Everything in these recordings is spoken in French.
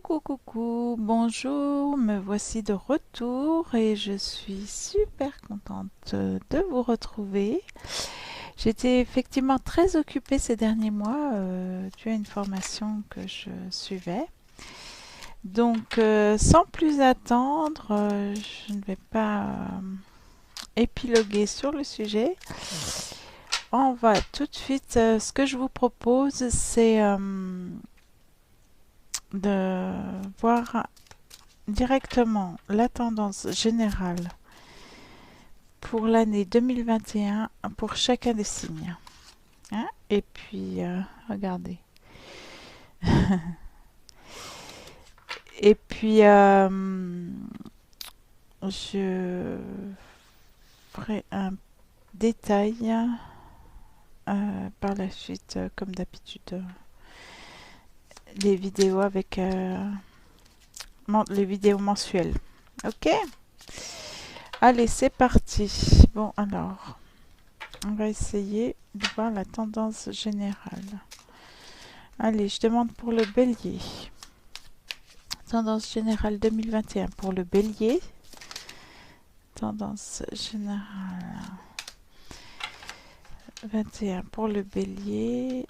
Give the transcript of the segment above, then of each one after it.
Coucou, coucou, bonjour, me voici de retour et je suis super contente de vous retrouver. J'étais effectivement très occupée ces derniers mois dû à une formation que je suivais. Donc, sans plus attendre, je ne vais pas épiloguer sur le sujet. On va tout de suite, ce que je vous propose, c'est de voir directement la tendance générale pour l'année 2021 pour chacun des signes. Hein. Et puis, regardez. Et puis, je ferai un détail par la suite, comme d'habitude, les vidéos avec les vidéos mensuelles. Ok. Allez, c'est parti. Bon, alors, on va essayer de voir la tendance générale. Allez, je demande pour le bélier. Tendance générale 2021 pour le bélier. Tendance générale 21 pour le bélier.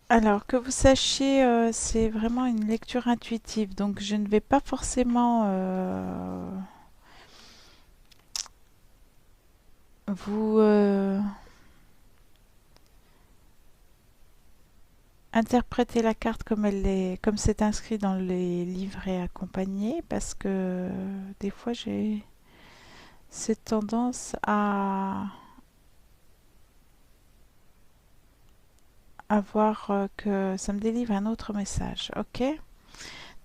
Alors, que vous sachiez, c'est vraiment une lecture intuitive. Donc, je ne vais pas forcément vous interpréter la carte comme elle est, comme c'est inscrit dans les livrets accompagnés, parce que des fois, j'ai cette tendance à voir que ça me délivre un autre message. Ok?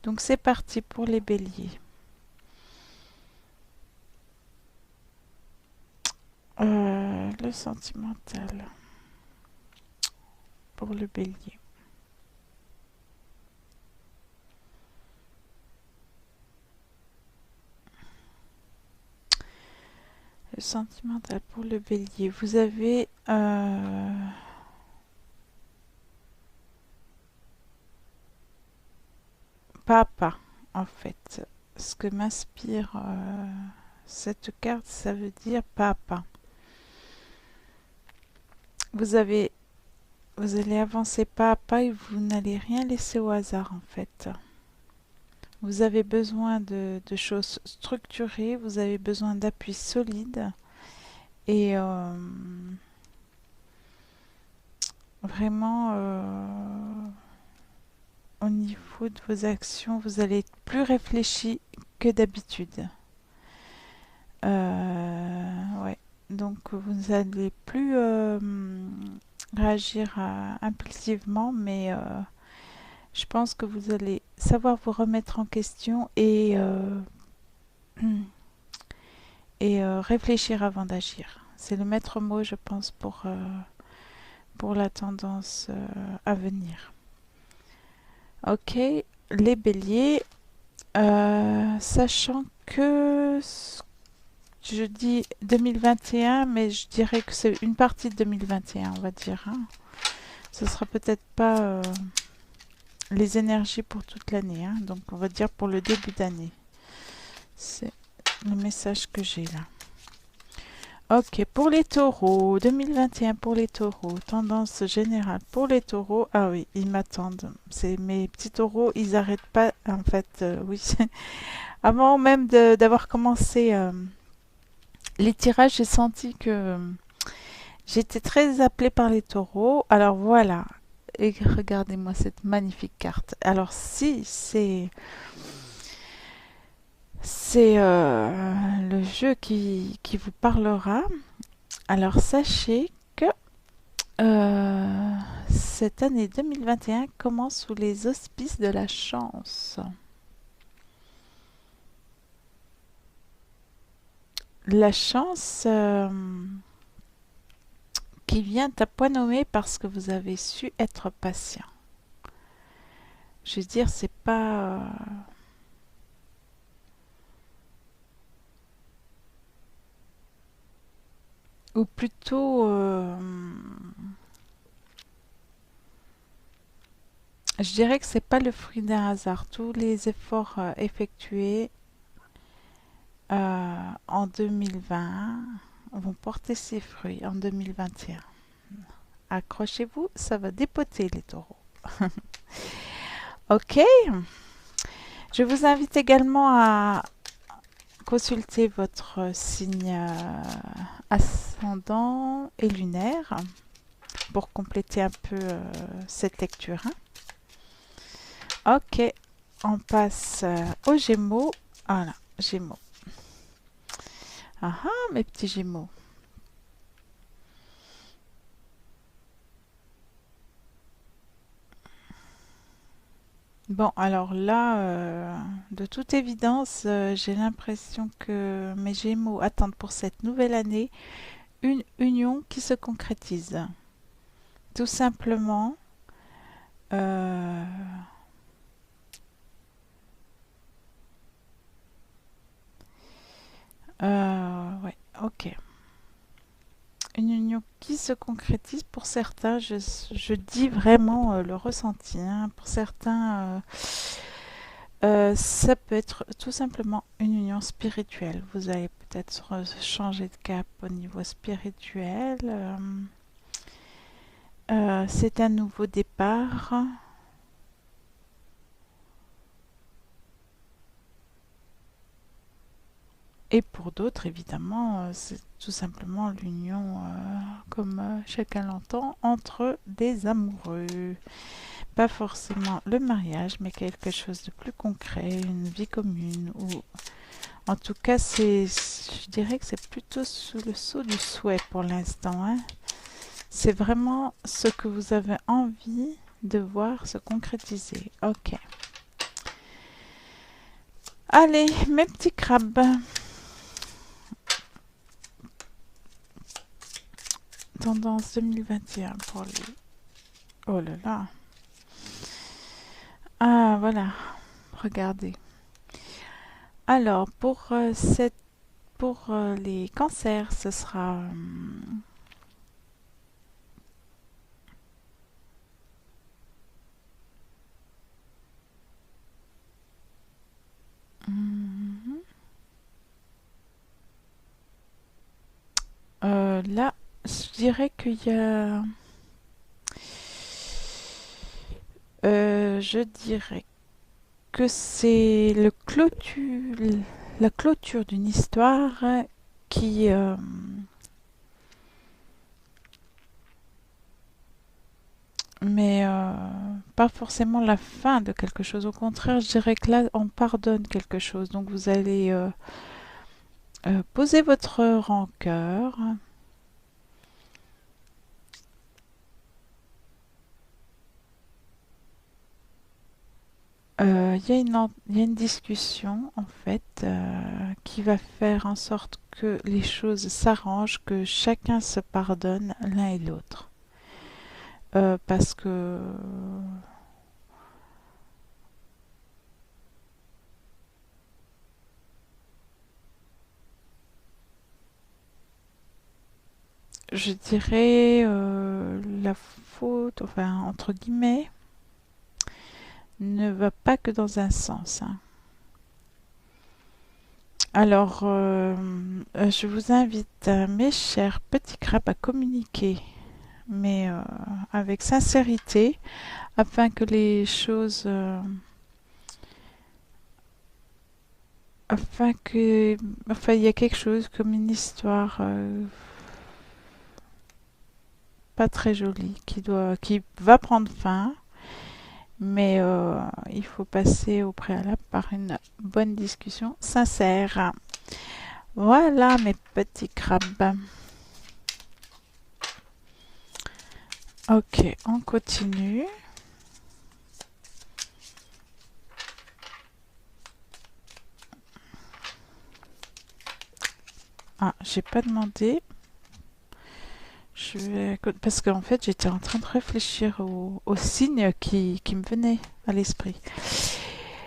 Donc c'est parti pour les béliers. Le sentimental pour le bélier. Le sentimental pour le bélier. Vous avez pas à pas, en fait. Ce que m'inspire cette carte, ça veut dire pas à pas. Vous avez, vous allez avancer pas à pas et vous n'allez rien laisser au hasard, en fait. Vous avez besoin de choses structurées, vous avez besoin d'appuis solides et vraiment au niveau de vos actions, vous allez être plus réfléchi que d'habitude. Ouais. Donc vous n'allez plus réagir impulsivement, mais je pense que vous allez savoir vous remettre en question et réfléchir avant d'agir. C'est le maître mot, je pense, pour la tendance à venir. Ok, les béliers, sachant que je dis 2021, mais je dirais que c'est une partie de 2021, on va dire. Hein. Ce sera peut-être pas les énergies pour toute l'année, hein. Donc on va dire pour le début d'année. C'est le message que j'ai là. Ok, pour les taureaux, 2021 pour les taureaux, tendance générale pour les taureaux. Ah oui, ils m'attendent. C'est mes petits taureaux, ils n'arrêtent pas. En fait, oui. Avant même d'avoir commencé les tirages, j'ai senti que j'étais très appelée par les taureaux. Alors voilà. Et regardez-moi cette magnifique carte. Alors si c'est le jeu qui vous parlera, alors sachez que euh, cette année 2021 commence sous les auspices de la chance. La chance qui vient à point nommé parce que vous avez su être patient. Je veux dire, c'est pas ou plutôt Je dirais que c'est pas le fruit d'un hasard. Tous les efforts effectués en 2020 vont porter ses fruits en 2021. Accrochez-vous, ça va dépoter les taureaux. Ok, je vous invite également à consulter votre signe ascendant et lunaire pour compléter un peu cette lecture, hein. Ok, on passe aux Gémeaux. Voilà, Gémeaux. Ah ah, mes petits Gémeaux. Bon, alors là, de toute évidence, j'ai l'impression que mes Gémeaux attendent pour cette nouvelle année une union qui se concrétise. Tout simplement, euh, ouais, ok. Une union qui se concrétise pour certains, je dis vraiment le ressenti, hein. Pour certains, ça peut être tout simplement une union spirituelle. Vous allez peut-être changer de cap au niveau spirituel. C'est un nouveau départ. Et pour d'autres, évidemment, c'est tout simplement l'union, comme chacun l'entend, entre des amoureux. Pas forcément le mariage, mais quelque chose de plus concret, une vie commune. Ou en tout cas, je dirais que c'est plutôt sous le sceau du souhait pour l'instant, hein. C'est vraiment ce que vous avez envie de voir se concrétiser. Ok. Allez, mes petits crabes. Tendance 2021 pour lui. Oh là là. Ah, voilà. Regardez. Alors, pour les cancers, ce sera mhm. Là, je dirais qu'il y a, je dirais que c'est la clôture d'une histoire qui, mais pas forcément la fin de quelque chose. Au contraire, je dirais que là, on pardonne quelque chose. Donc, vous allez poser votre rancœur. Il y a une discussion en fait qui va faire en sorte que les choses s'arrangent, que chacun se pardonne l'un et l'autre. Parce que je dirais la faute, enfin entre guillemets, ne va pas que dans un sens, hein. Alors, je vous invite, mes chers petits crabes, à communiquer, mais avec sincérité, afin que les choses, afin que, enfin, il y a quelque chose comme une histoire pas très jolie qui va prendre fin, mais il faut passer au préalable par une bonne discussion sincère. Voilà mes petits crabes. Ok, on continue. Ah, j'ai pas demandé. Parce qu'en fait, j'étais en train de réfléchir aux signes qui me venaient à l'esprit.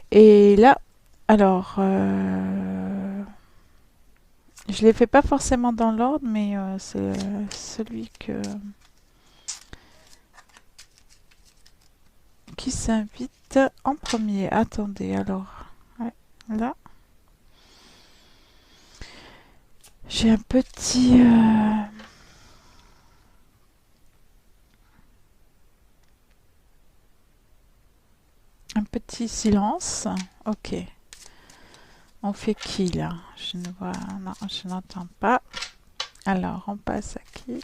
Et là, alors, je les fais pas forcément dans l'ordre, mais c'est celui Qui s'invite en premier? Attendez, alors. Ouais, là. J'ai un petit... un petit silence. Ok. On fait qui là? Je ne vois... Non, je n'entends pas. Alors, on passe à qui?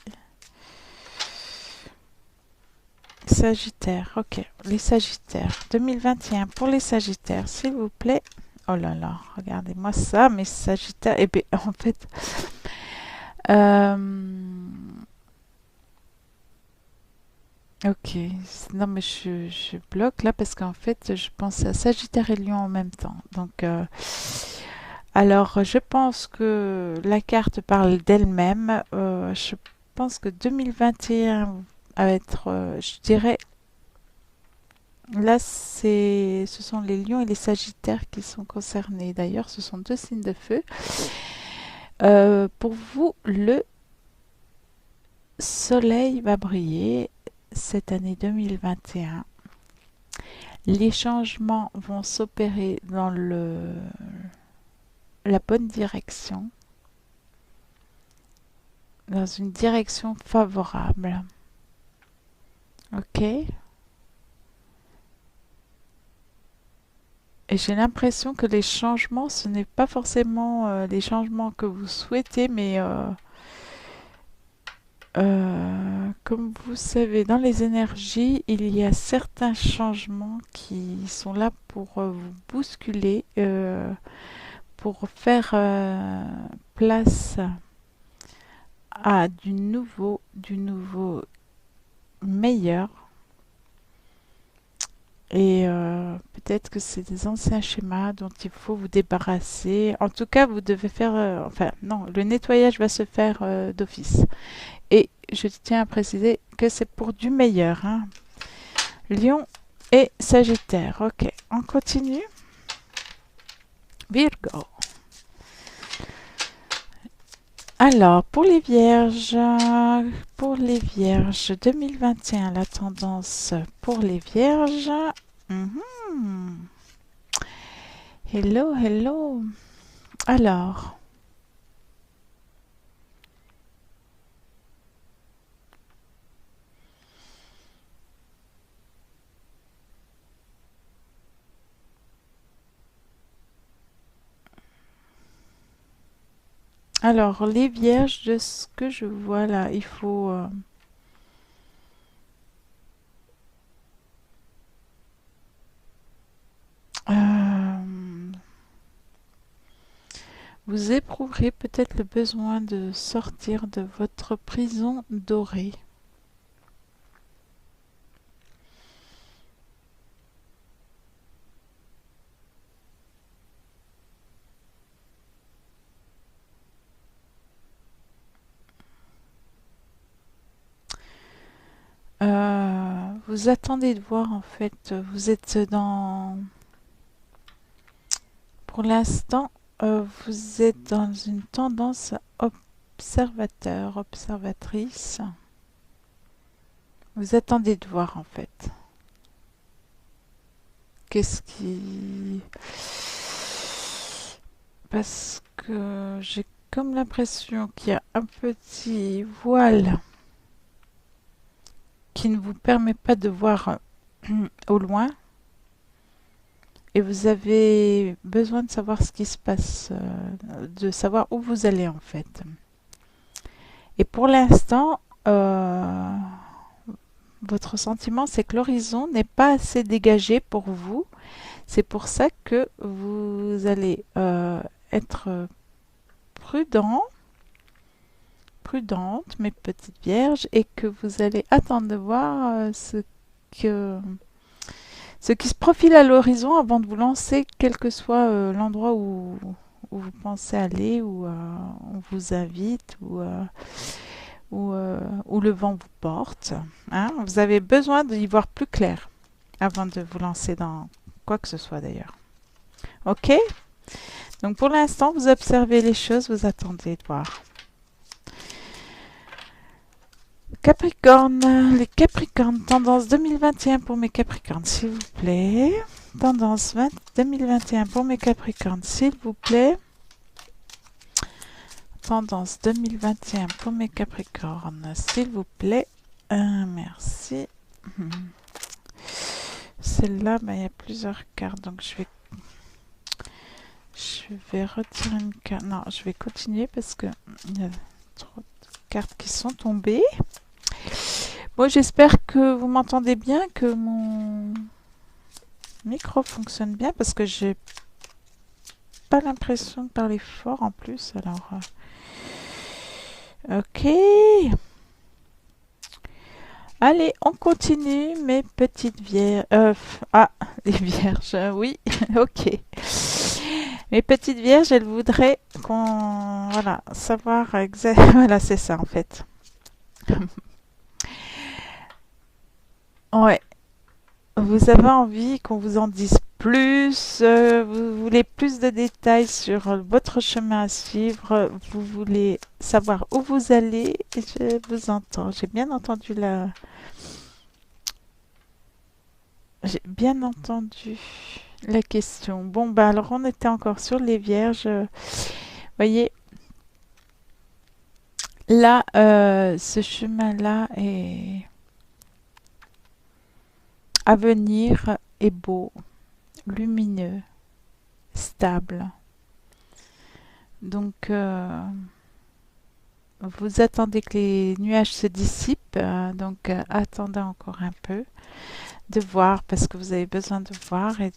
Sagittaire. Ok. Les Sagittaires. 2021 pour les Sagittaires, s'il vous plaît. Oh là là, regardez-moi ça, mes Sagittaires. Eh bien, en fait... euh, ok. Non, mais je bloque là parce qu'en fait, je pense à Sagittaire et Lion en même temps. Donc... alors, je pense que la carte parle d'elle-même. Je pense que 2021 va être, je dirais, là, ce sont les lions et les sagittaires qui sont concernés. D'ailleurs, ce sont deux signes de feu. Pour vous, le soleil va briller cette année 2021. Les changements vont s'opérer dans la bonne direction, dans une direction favorable. Ok? Et j'ai l'impression que les changements, ce n'est pas forcément les changements que vous souhaitez, mais comme vous savez, dans les énergies, il y a certains changements qui sont là pour vous bousculer, pour faire place à du nouveau meilleur. Et peut-être que c'est des anciens schémas dont il faut vous débarrasser. En tout cas, vous devez faire... enfin, non, le nettoyage va se faire d'office. Et je tiens à préciser que c'est pour du meilleur. Hein. Lion et Sagittaire. Ok, on continue. Virgo. Alors, pour les Vierges, 2021, la tendance pour les Vierges. Mhm. Hello, hello. Alors, les Vierges, de ce que je vois là, il faut... vous éprouverez peut-être le besoin de sortir de votre prison dorée. Vous attendez de voir en fait, vous êtes dans... Pour l'instant, vous êtes dans une tendance observateur, observatrice. Vous attendez de voir en fait. Qu'est-ce qui... Parce que j'ai comme l'impression qu'il y a un petit voile qui ne vous permet pas de voir au loin. Et vous avez besoin de savoir ce qui se passe, de savoir où vous allez en fait. Et pour l'instant, votre sentiment, c'est que l'horizon n'est pas assez dégagé pour vous. C'est pour ça que vous allez être prudent, prudente, mes petites vierges, et que vous allez attendre de voir que, ce qui se profile à l'horizon avant de vous lancer, quel que soit l'endroit où vous pensez aller, où on vous invite, où le vent vous porte. Hein. Vous avez besoin d'y voir plus clair avant de vous lancer dans quoi que ce soit d'ailleurs. Ok? Donc pour l'instant, vous observez les choses, vous attendez de voir. Capricorne, les Capricornes, tendance 2021 pour mes Capricornes, s'il vous plaît. Tendance 2021 pour mes Capricornes, s'il vous plaît. Tendance 2021 pour mes Capricornes, s'il vous plaît. Merci. Celle-là, il y a plusieurs cartes, donc je vais retirer une carte. Non, je vais continuer parce que il y a trop de cartes qui sont tombées. Bon, j'espère que vous m'entendez bien, que mon micro fonctionne bien parce que j'ai pas l'impression de parler fort en plus. Alors, ok. Allez, on continue, mes petites vierges. Les vierges, oui, ok. Mes petites vierges, elles voudraient voilà, savoir exactement. Voilà, c'est ça en fait. Ouais. Vous avez envie qu'on vous en dise plus, vous voulez plus de détails sur votre chemin à suivre, vous voulez savoir où vous allez, et je vous entends. J'ai bien entendu la question. Bon, bah alors on était encore sur les vierges. Voyez, là, ce chemin-là est à venir, est beau, lumineux, stable. Donc, vous attendez que les nuages se dissipent, donc attendez encore un peu de voir parce que vous avez besoin de voir et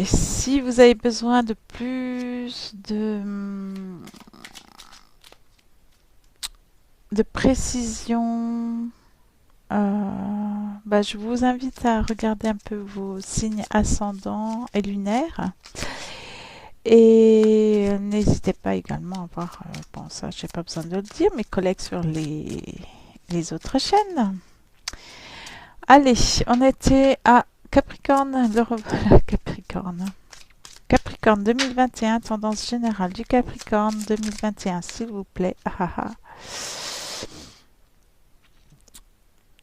si vous avez besoin de plus de précision, je vous invite à regarder un peu vos signes ascendants et lunaires. Et n'hésitez pas également à voir, bon ça j'ai pas besoin de le dire, mes collègues sur les autres chaînes. Allez, on était à Capricorne, Capricorne. Capricorne 2021, tendance générale du Capricorne 2021, s'il vous plaît.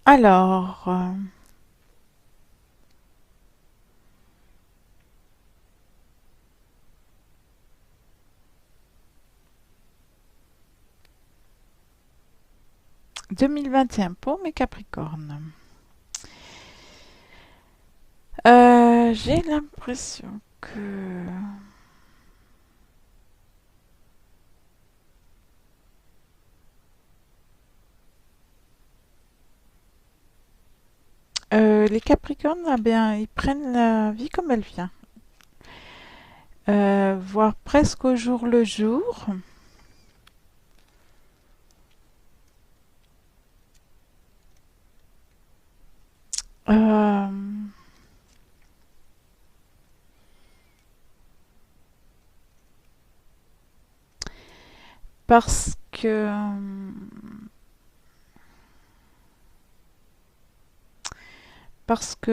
Alors, « 2021 pour mes Capricornes. J'ai l'impression que... les Capricornes, ils prennent la vie comme elle vient. Voire presque au jour le jour. Euh, parce que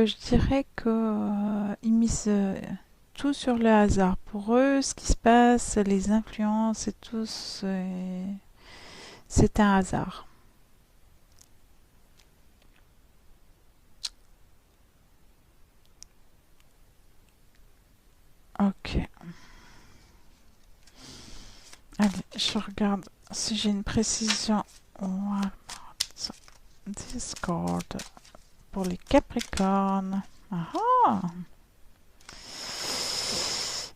je dirais que ils misent tout sur le hasard. Pour eux, ce qui se passe, les influences et tout, c'est un hasard. Ok. Allez, je regarde si j'ai une précision. Walmart Discord pour les Capricornes. Ah,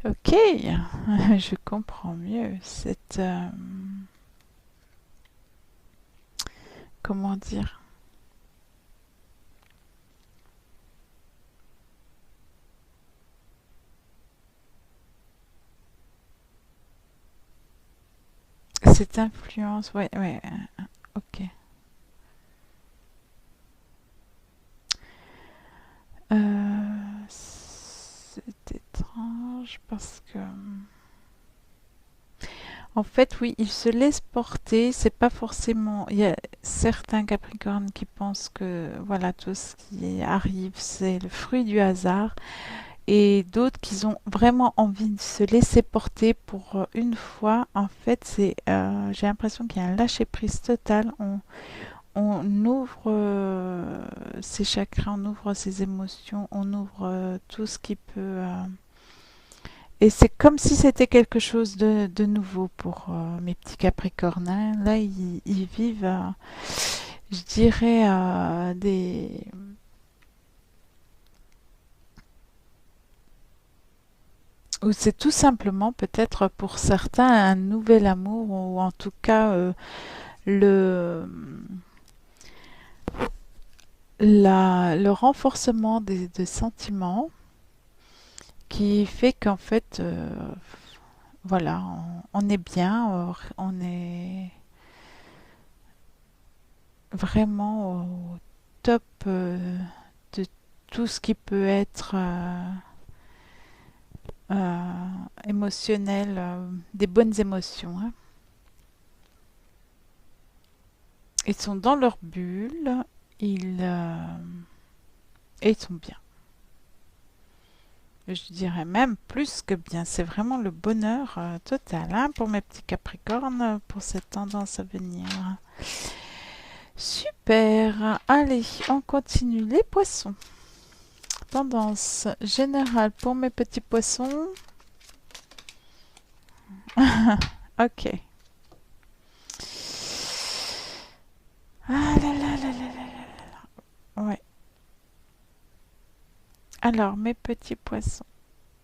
ok, je comprends mieux cette... comment dire? Cette influence, ouais, ok. C'est étrange parce que... En fait, oui, il se laisse porter. C'est pas forcément. Il y a certains Capricornes qui pensent que voilà tout ce qui arrive, c'est le fruit du hasard. et d'autres qui ont vraiment envie de se laisser porter pour une fois. En fait, j'ai l'impression qu'il y a un lâcher-prise total. On ouvre ses chakras, on ouvre ses émotions, on ouvre tout ce qui peut... et c'est comme si c'était quelque chose de nouveau pour mes petits Capricornes, hein. Là, ils vivent, je dirais, ou c'est tout simplement peut-être pour certains un nouvel amour, ou en tout cas le, le renforcement des sentiments qui fait qu'en fait, voilà, on est bien, on est vraiment au top de tout ce qui peut être émotionnel, des bonnes émotions, hein. Ils sont dans leur bulle, et ils sont bien. Je dirais même plus que bien. C'est vraiment le bonheur total, hein, pour mes petits Capricornes, pour cette tendance à venir. Super. Allez, on continue. Les poissons. Tendance générale pour mes petits poissons. Ok. Ah là là là là là. Ouais. Alors, mes petits poissons.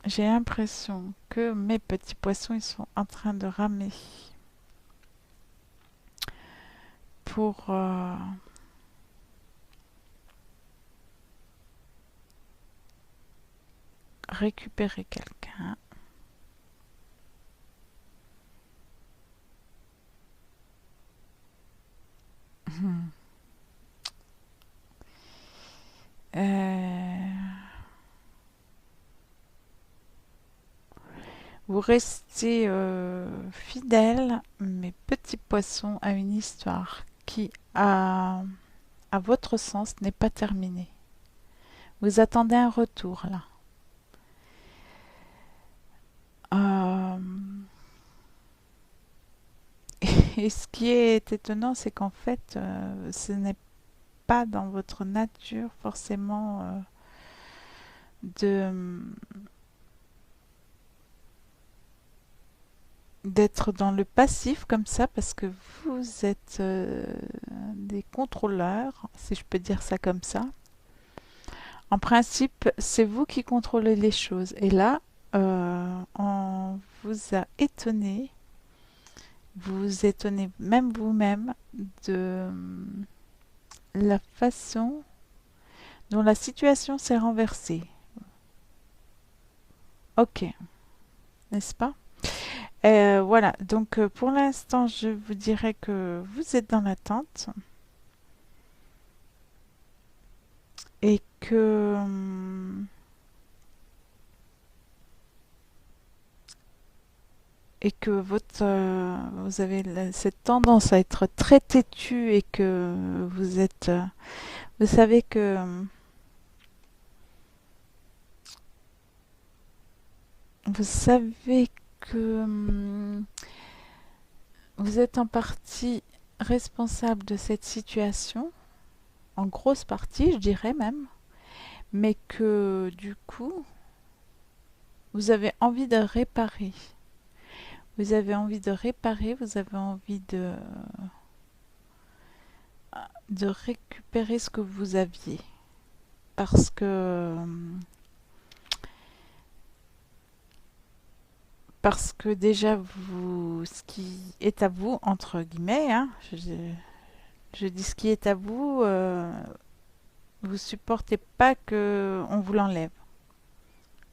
J'ai l'impression que mes petits poissons, ils sont en train de ramer pour récupérer quelqu'un. Hmm. Euh, Vous restez fidèle, mes petits poissons, à une histoire qui, à votre sens, n'est pas terminée. Vous attendez un retour là. Euh, et ce qui est étonnant, c'est qu'en fait, ce n'est pas dans votre nature forcément de d'être dans le passif comme ça, parce que vous êtes des contrôleurs, si je peux dire ça comme ça. En principe, c'est vous qui contrôlez les choses. Et là, on vous a étonné, vous vous étonnez même vous-même de la façon dont la situation s'est renversée. Ok, n'est-ce pas? Voilà, donc pour l'instant, je vous dirais que vous êtes dans l'attente et que vous avez cette tendance à être très têtu et que vous êtes, vous savez que vous savez que vous êtes en partie responsable de cette situation, en grosse partie, je dirais même, mais que du coup, vous avez envie de réparer. Vous avez envie de réparer, vous avez envie de récupérer ce que vous aviez. Parce que déjà, ce qui est à vous, entre guillemets, hein, je dis ce qui est à vous, vous supportez pas que on vous l'enlève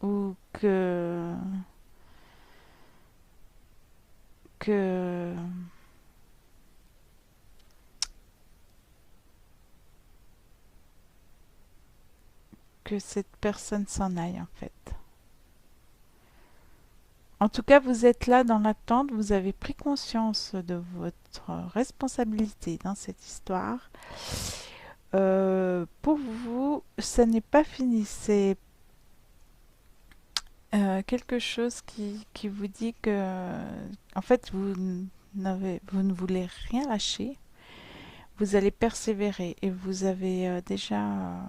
ou que que cette personne s'en aille en fait. En tout cas, vous êtes là dans l'attente, vous avez pris conscience de votre responsabilité dans cette histoire. Pour vous, ça n'est pas fini. quelque chose qui vous dit que, en fait, vous ne voulez rien lâcher, vous allez persévérer et vous avez déjà,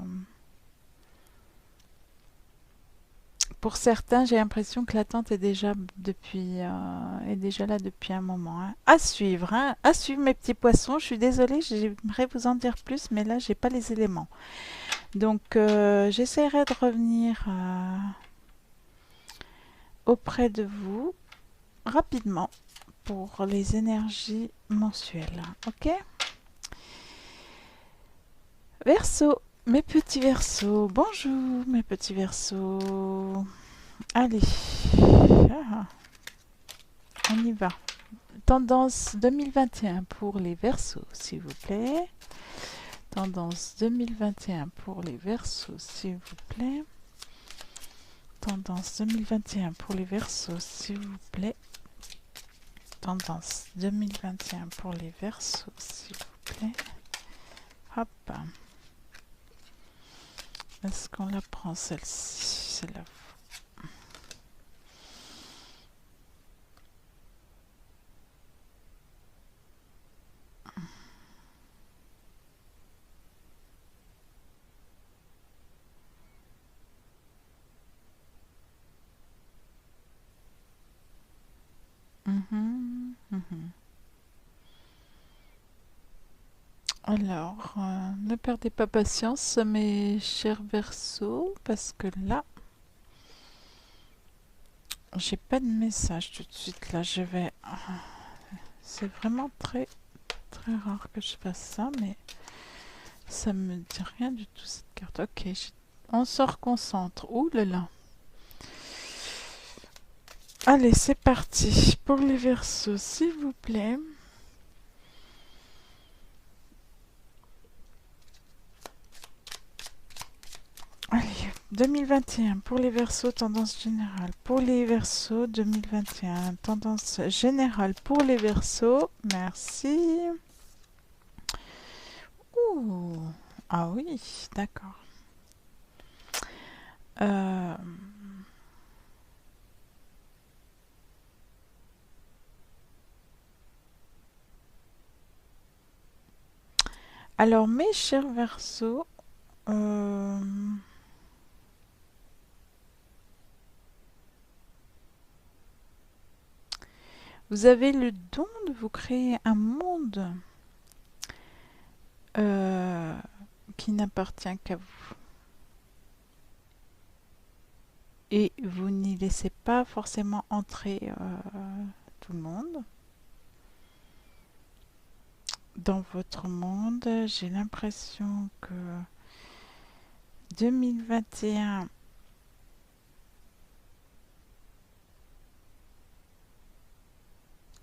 pour certains, j'ai l'impression que l'attente est déjà là depuis un moment, hein. Hein. À suivre mes petits poissons. Je suis désolée, j'aimerais vous en dire plus, mais là, j'ai pas les éléments. Donc, j'essaierai de revenir auprès de vous rapidement pour les énergies mensuelles. Ok? Verseau, mes petits verseaux. Bonjour, mes petits verseaux. Allez, ah, on y va. Tendance 2021 pour les verseaux, s'il vous plaît. Tendance 2021 pour les verseaux, s'il vous plaît. Tendance 2021 pour les verseaux, s'il vous plaît. Tendance 2021 pour les verseaux, s'il vous plaît. Hop. Est-ce qu'on la prend celle-ci? C'est la Alors, ne perdez pas patience, mes chers Verseaux, parce que là, j'ai pas de message tout de suite. Là, je vais. C'est vraiment très très rare que je fasse ça, mais ça me dit rien du tout cette carte. Ok, on se reconcentre. Ouh là là. Allez, c'est parti pour les Verseaux, s'il vous plaît. Allez, 2021 pour les Verseaux, tendance générale. Pour les Verseaux, 2021, tendance générale pour les Verseaux. Merci. Ouh. Ah oui, d'accord. Alors, mes chers Verseaux, vous avez le don de vous créer un monde qui n'appartient qu'à vous. Et vous n'y laissez pas forcément entrer tout le monde. Dans votre monde, j'ai l'impression que 2021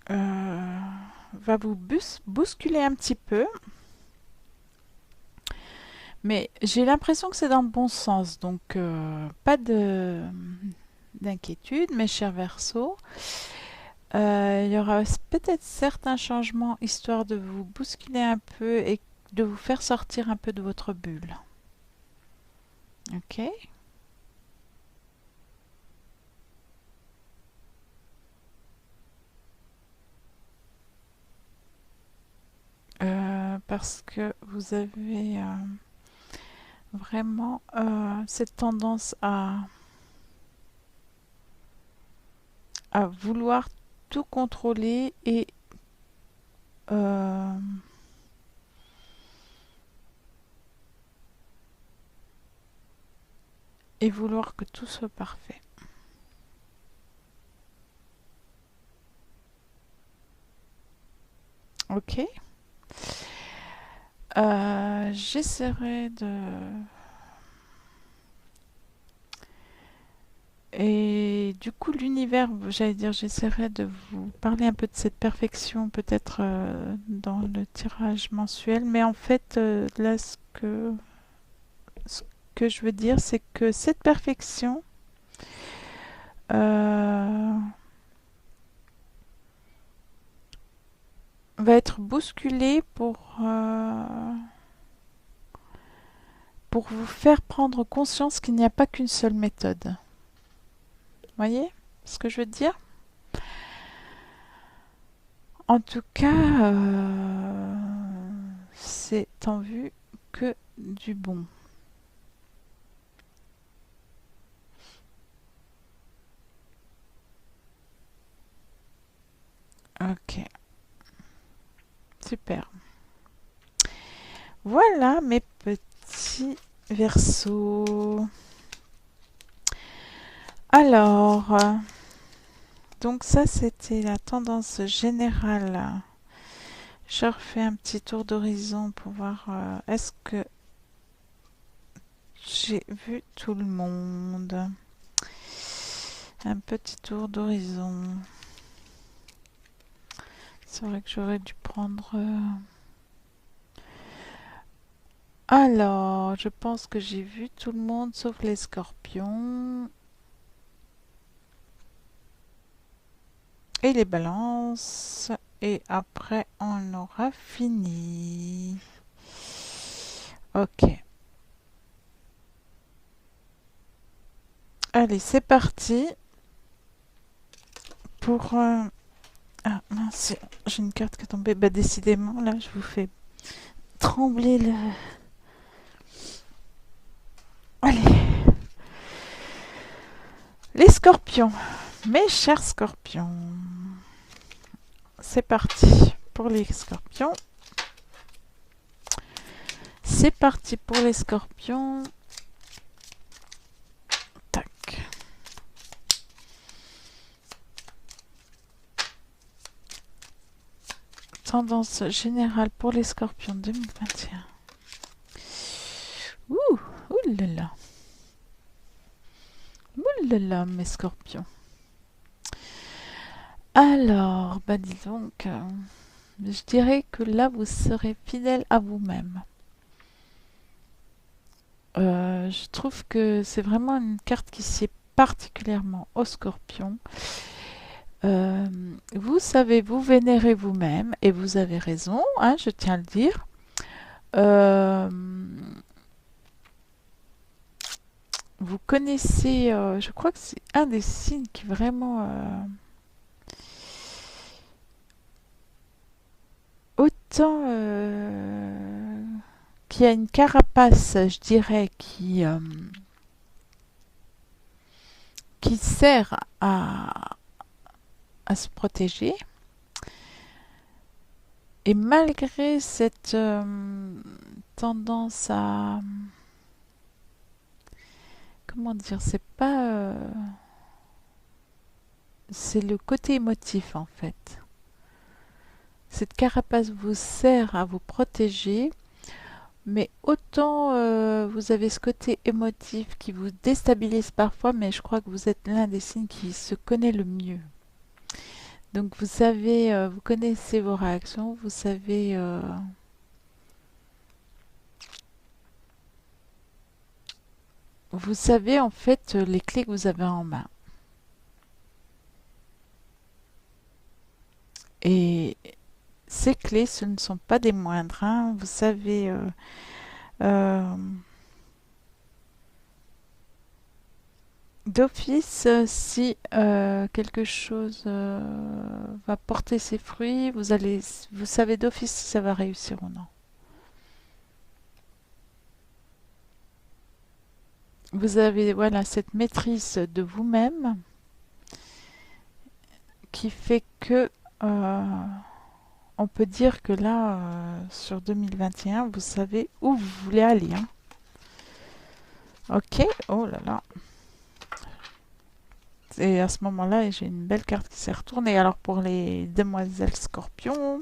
va vous bousculer un petit peu. Mais j'ai l'impression que c'est dans le bon sens, donc pas d'inquiétude, mes chers Verseaux. Il y aura peut-être certains changements histoire de vous bousculer un peu et de vous faire sortir un peu de votre bulle. Ok? Parce que vous avez vraiment cette tendance à vouloir tout contrôler euh, et vouloir que tout soit parfait. Ok. J'essaierai de... Et du coup, l'univers, j'allais dire, j'essaierai de vous parler un peu de cette perfection, peut-être dans le tirage mensuel. Mais en fait, là, ce que je veux dire, c'est que cette perfection va être bousculée pour vous faire prendre conscience qu'il n'y a pas qu'une seule méthode. Voyez ce que je veux dire? En tout cas, c'est en vue que du bon. Ok, super. Voilà mes petits versos. Alors, donc ça c'était la tendance générale. Je refais un petit tour d'horizon pour voir est-ce que j'ai vu tout le monde. Un petit tour d'horizon. C'est vrai que j'aurais dû prendre... Alors, je pense que j'ai vu tout le monde sauf les scorpions. Et les balances. Et après, on aura fini. Ok. Allez, c'est parti. Pour... Ah mince, j'ai une carte qui est tombée. Bah décidément, là, je vous fais trembler le... Allez. Les scorpions. Mes chers scorpions. C'est parti pour les scorpions. C'est parti pour les scorpions. Tac. Tendance générale pour les scorpions 2021. Ouh, ouh là là. Ouh là là, mes scorpions. Alors, bah dis donc, je dirais que là, vous serez fidèle à vous-même. Je trouve que c'est vraiment une carte qui sied particulièrement aux scorpions. Vous savez vous vénérer vous-même et vous avez raison, hein, je tiens à le dire. Vous connaissez, je crois que c'est un des signes qui vraiment autant qui a une carapace, je dirais, qui sert à se protéger. Et malgré cette tendance à... Comment dire, c'est pas... c'est le côté émotif en fait. Cette carapace vous sert à vous protéger, mais autant vous avez ce côté émotif qui vous déstabilise parfois, mais je crois que vous êtes l'un des signes qui se connaît le mieux. Donc vous savez, vous connaissez vos réactions, vous savez... vous savez en fait les clés que vous avez en main. Et ces clés, ce ne sont pas des moindres, hein. Vous savez, euh, d'office, si quelque chose va porter ses fruits, vous savez d'office si ça va réussir ou non. Vous avez voilà cette maîtrise de vous-même qui fait que on peut dire que là, sur 2021, vous savez où vous voulez aller, hein. Ok, oh là là. Et à ce moment-là, j'ai une belle carte qui s'est retournée. Alors pour les demoiselles scorpions,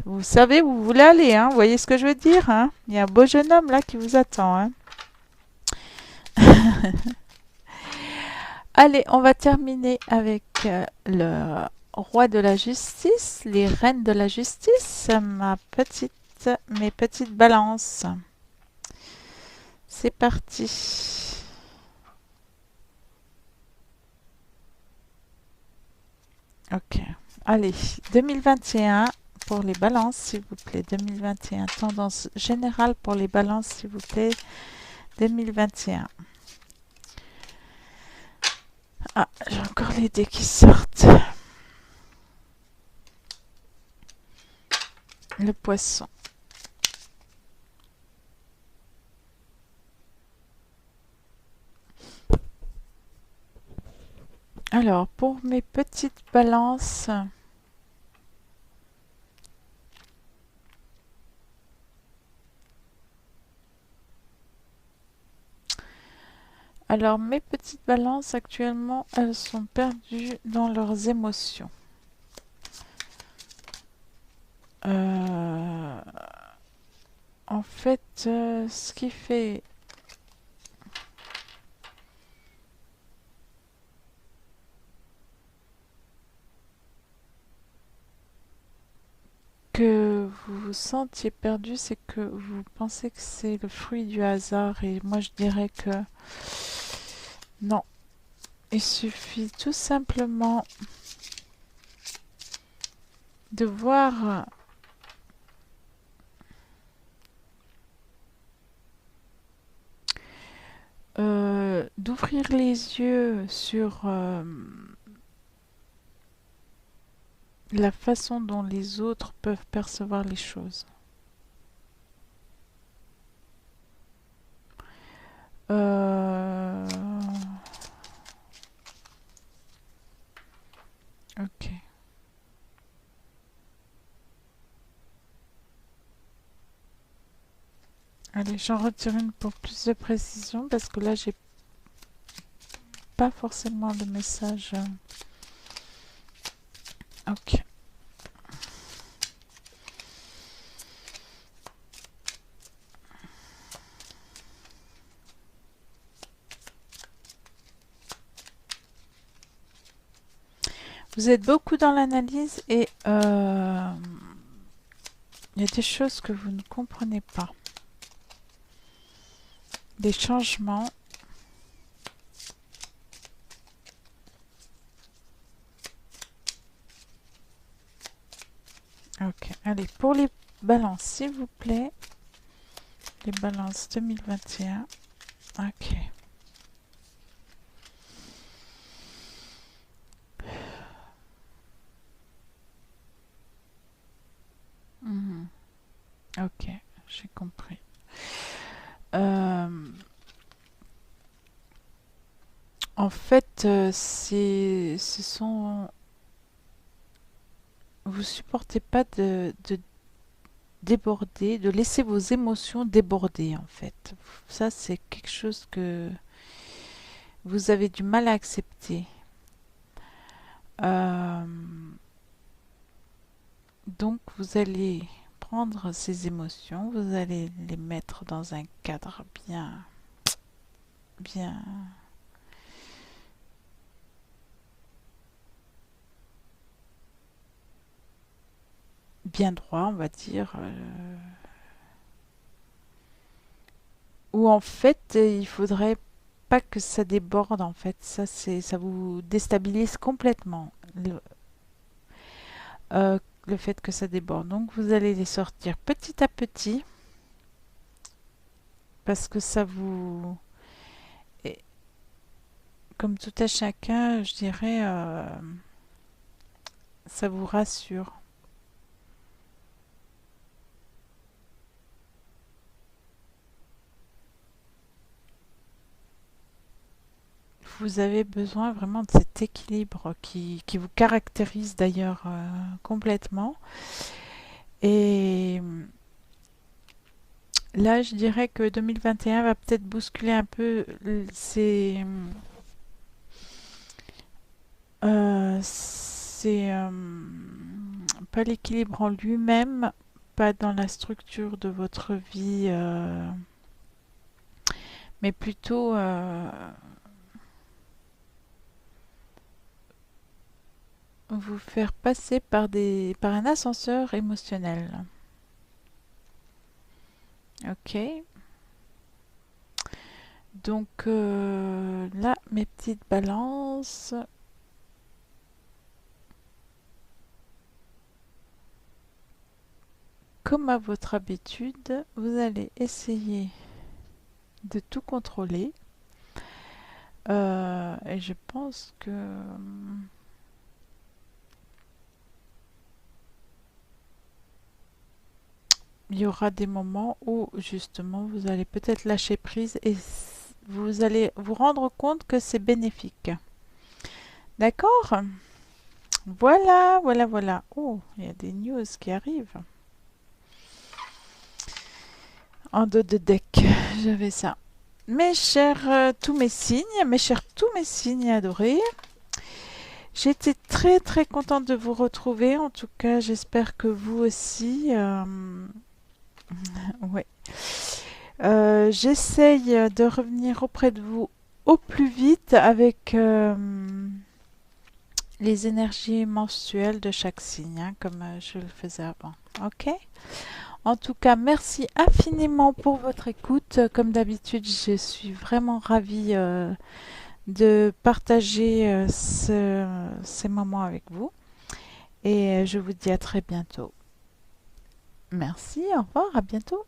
vous savez où vous voulez aller, hein. Vous voyez ce que je veux dire, hein. Il y a un beau jeune homme là qui vous attend, hein. Allez, on va terminer avec le roi de la justice, les reines de la justice, mes petites balances. C'est parti. Ok. Allez, 2021 pour les balances, s'il vous plaît. 2021, tendance générale pour les balances, s'il vous plaît. 2021. Ah, j'ai encore les dés qui sortent. Le poisson. Alors, pour mes petites balances, alors mes petites balances actuellement, elles sont perdues dans leurs émotions. Euh, En fait, ce qui fait que vous vous sentiez perdu, c'est que vous pensez que c'est le fruit du hasard. Et moi, je dirais que non. Il suffit tout simplement de voir, d'ouvrir les yeux sur la façon dont les autres peuvent percevoir les choses. Euh, Ok. Allez, j'en retire une pour plus de précision parce que là, j'ai pas forcément le message. Ok. Vous êtes beaucoup dans l'analyse et il y a des choses que vous ne comprenez pas. Des changements. Ok. Allez, pour les balances, s'il vous plaît. Les balances 2021. Ok. Mhm. Ok, j'ai compris. Euh, En fait, ce sont, vous supportez pas de déborder, de laisser vos émotions déborder en fait. Ça, c'est quelque chose que vous avez du mal à accepter. Euh, donc, vous allez prendre ces émotions, vous allez les mettre dans un cadre bien, bien droit, on va dire, où en fait, il faudrait pas que ça déborde en fait. Ça vous déstabilise complètement. Le fait que ça déborde. Donc vous allez les sortir petit à petit parce que ça vous, et comme tout à chacun, je dirais, ça vous rassure. Vous avez besoin vraiment de cet équilibre qui vous caractérise d'ailleurs complètement. Et là, je dirais que 2021 va peut-être bousculer un peu c'est pas l'équilibre en lui-même, pas dans la structure de votre vie, mais plutôt vous faire passer par un ascenseur émotionnel. Ok. Donc là, mes petites balances. Comme à votre habitude, vous allez essayer de tout contrôler. Et je pense que il y aura des moments où justement vous allez peut-être lâcher prise et vous allez vous rendre compte que c'est bénéfique. D'accord? Voilà, voilà, voilà. Oh, il y a des news qui arrivent. En dos de deck, j'avais ça. Mes chers tous mes signes adorés, j'étais très très contente de vous retrouver. En tout cas, j'espère que vous aussi. Ouais. J'essaye de revenir auprès de vous au plus vite avec les énergies mensuelles de chaque signe, hein, comme je le faisais avant. Ok? En tout cas, merci infiniment pour votre écoute. Comme d'habitude, je suis vraiment ravie de partager ces moments avec vous. Et je vous dis à très bientôt. Merci, au revoir, à bientôt.